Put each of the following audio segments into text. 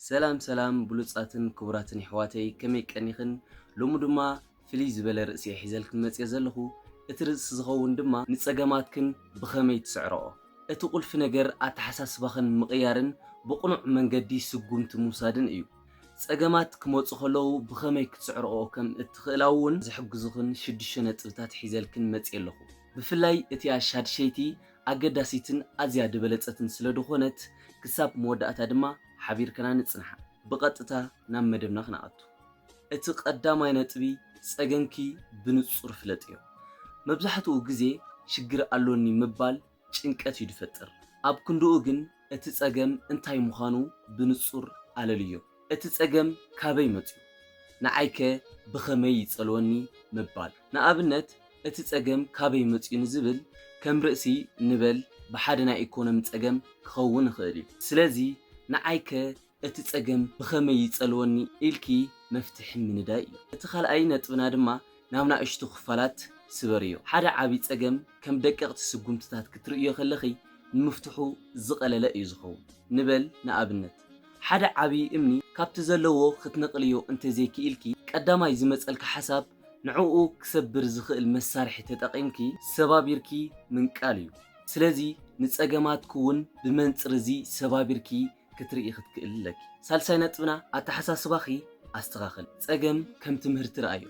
ሰላም ብሉጻትን ክቡራትን ኣሕዋተይ ከመይ ቀኒኽን ሎሚ ድማ ፍልይ ዝበለ ርእሲ ሒዘልክን መፅየ ዘለኹ እቲ ርእሲ ዝኸውን ድማ ንፀገማትክን ብኸመይ ትስዕርኦ እቲ ቁልፊ ነገር ኣተሓሳስባኽን ምቕያርን ብቕኑዕ መንገዲ ስጉምቲ ምውሳድን እዩ ፀገማት ክመፁ ከለዉ ብኸመይ ክትስዕርኦ ከም እትኽእላ እውን ዝሕግዙኽን 6 ነጥብታት ሒዘልክን መፅየ ኣለኹ ብፍላይ እቲ ሻድሸይቲ ኣገዳሲትን ኣዝያ ድበለፀትን ስለ ድኾነት ክሳብ መወዳእታ ድማ ሓቢርክና ንጽንሓ ብቐጥታ ናብ መደብና ክነኣቱ እቲ ቀዳማይ ነጥቢ ፀገምኪ ብንጹር ፍለጥ እዩ መብዛሕትኡ ግዜ ሽግር ኣሎኒ ምባል ጭንቀት እዩ ድፈጥር ኣብ ክንድኡ ግን እቲ ፀገም እንታይ ምዃኑ ብንጹር ኣለልዮ እቲ ፀገም ካበይ መፅኡ ንዓይከ ብኸመይ ይጸልወኒ ምባል ንኣብነት እቲ ፀገም ካበይ መፅኡ ንዝብል ከም ርእሲ ንበል ብሓደ ናይ ኢኮኖሚ ፀገም ክኸውን ይኽእል እዩ ስለዚ ንዓይከ እቲ ፀገም ብኸመይ ይጸልወኒ ኢልኪ መፍትሒ ምንዳይ እዩ እቲ ካልኣይ ነጥብና ድማ ናብ ንኣሽቱ ክፋላት ስበርዮ ሓደ ዓብይ ፀገም ከም ደቀቕቲ ስጉምትታት ክትርእዮ ከለኺ ንምፍትሑ ዝቐለለ እዩ ዝኸውን ንበል ንኣብነት ሓደ ዓብይ እምኒ ካብቲ ዘለዎ ክትነቕልዮ እንተዘይክኢልኪ ቀዳማይ ዝመፀልካ ሓሳብ ንዕኡ ክሰብር ዝኽእል መሳርሒ ተጠቒምኪ ሰባቢርኪ ምንቃል እዩ ስለዚ ንፀገማትኩ እውን ብመንፅር እዚ ሰባቢርኪ ክትርኢ ክትክእል ኣለኪ ሳልሳይ ነጥብና ኣተሓሳስባኺ ኣስተኻኽል ፀገም ከም ትምህርቲ ረኣዮ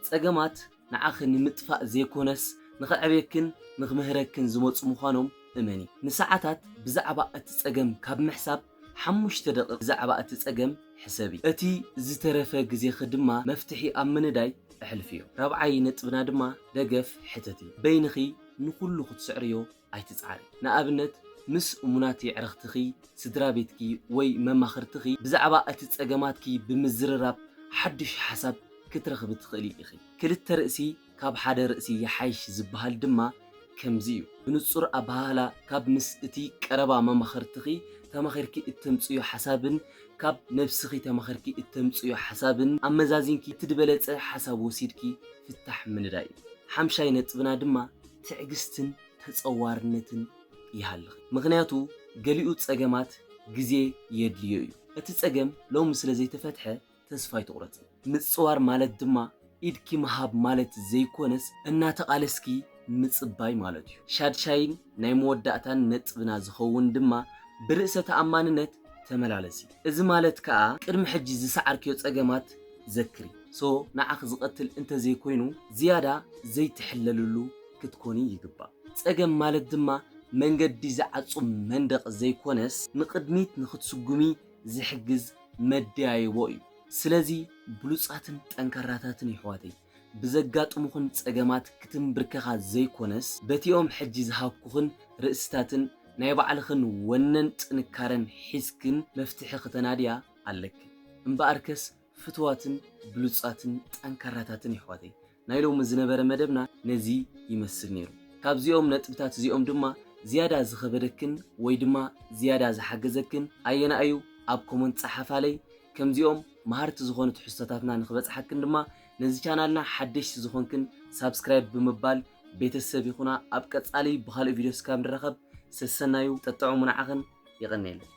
ፀገማት ንዓኺ ንምጥፋእ ዘይኮነስ ንኽዕብየክን ንኽምህረክን ዝመፁ ምዃኖም እመኒ ንሰዓታት ብዛዕባ እቲ ፀገም ካብ ምሕሳብ 5 ደቂቕ ብዛዕባ እቲ ፀገም ሕሰቢ እቲ ዝተረፈ ግዜኺ ድማ መፍትሒ ኣብ ምንዳይ ኣሕልፍዮ ራብዓይ ነጥብና ድማ ደገፍ ሕተት እዩ በይንኺ ንኩሉ ክትስዕርዮ ኣይትፃዕሪ ንኣብነት ምስ እሙናት ይዕረኽትኺ ስድራ ቤትኪ ወይ መማኽርትኺ ብዛዕባ እቲ ፀገማትኪ ብምዝርራብ ሓድሽ ሓሳብ ክትረኽብ ትኽእል ኢኺ ክልተ ርእሲ ካብ ሓደ ርእሲ ይሓይሽ ዝበሃል ድማ ከምዚ እዩ ብንጹር ኣባህላ ካብ ምስ እቲ ቀረባ መማኽርትኺ ተማኺርኪ እተምፅዮ ሓሳብን ካብ ነፍስኺ ተማኺርኪ እተምፅዮ ሓሳብን ኣመዛዚንኪ ትድበለፀ ሓሳብ ወሲድኪ ፍታሕ ምንዳይ እዩ ሓምሻይ ነጥብና ድማ ትዕግስትን ተፀዋርነትን ይሃልኽ ምክንያቱ ገሊኡ ፀገማት ግዜ የድልዮ እዩ እቲ ፀገም ሎሚ ስለ ዘይተፈትሐ ተስፋ ይትቑረጽ ምፅዋር ማለት ድማ ኢድኪ መሃብ ማለት ዘይኮነስ እናተቓለስኪ ምፅባይ ማለት እዩ ሻድሻይን ናይ መወዳእታን ነጥብና ዝኸውን ድማ ብርእሰ ተኣማንነት ተመላለሲ እዚ ማለት ከዓ ቅድሚ ሕጂ ዝሰዓርክዮ ፀገማት ዘክሪ ንዓኺ ዝቐትል እንተዘይኮይኑ ዝያዳ ዘይትሕለልሉ ክትኮኒ ይግባእ ፀገም ማለት ድማ መንገዲ ዝዓጹም መንደቕ ዘይኮነስ ንቕድሚት ንኽትስጉሚ ዝሕግዝ መደያይቦ እዩ ስለዚ ብሉጻትን ጠንካራታትን ኣሕዋተይ ብዘጋጥሙኹን ፀገማት ክትንብርከኻ ዘይኮነስ በቲኦም ሕጂ ዝሃብኩኽን ርእስታትን ናይ ባዕልኽን ወነን ጥንካረን ሒዝክን መፍትሒ ከተናድያ ኣለኪ እምበኣርከስ ፍትዋትን ብሉጻትን ጠንካራታትን ኣሕዋተይ ናይ ሎሚ ዝነበረ መደብና ነዚ ይመስል ነይሩ ካብዚኦም ነጥብታት እዚኦም ድማ ዝያዳ ዝኸበደክን ወይ ድማ ዝያዳ ዝሓገዘክን ኣየና እዩ ኣብ ኮመንት ፀሓፋለይ ከምዚኦም መሃርቲ ዝኾኑ ትሕዝቶታትና ንኽበፅሓክን ድማ ነዚ ቻናልና ሓደሽቲ ዝኾንክን ሳብስክራይብ ብምባል ቤተሰብ ይኹና ኣብ ቀጻሊ ብኻልእ ቪድዮ ስካብ ንረኸብ ሰሰናዩ ጠጥዑ ሙናዓኽን ይቕነየለን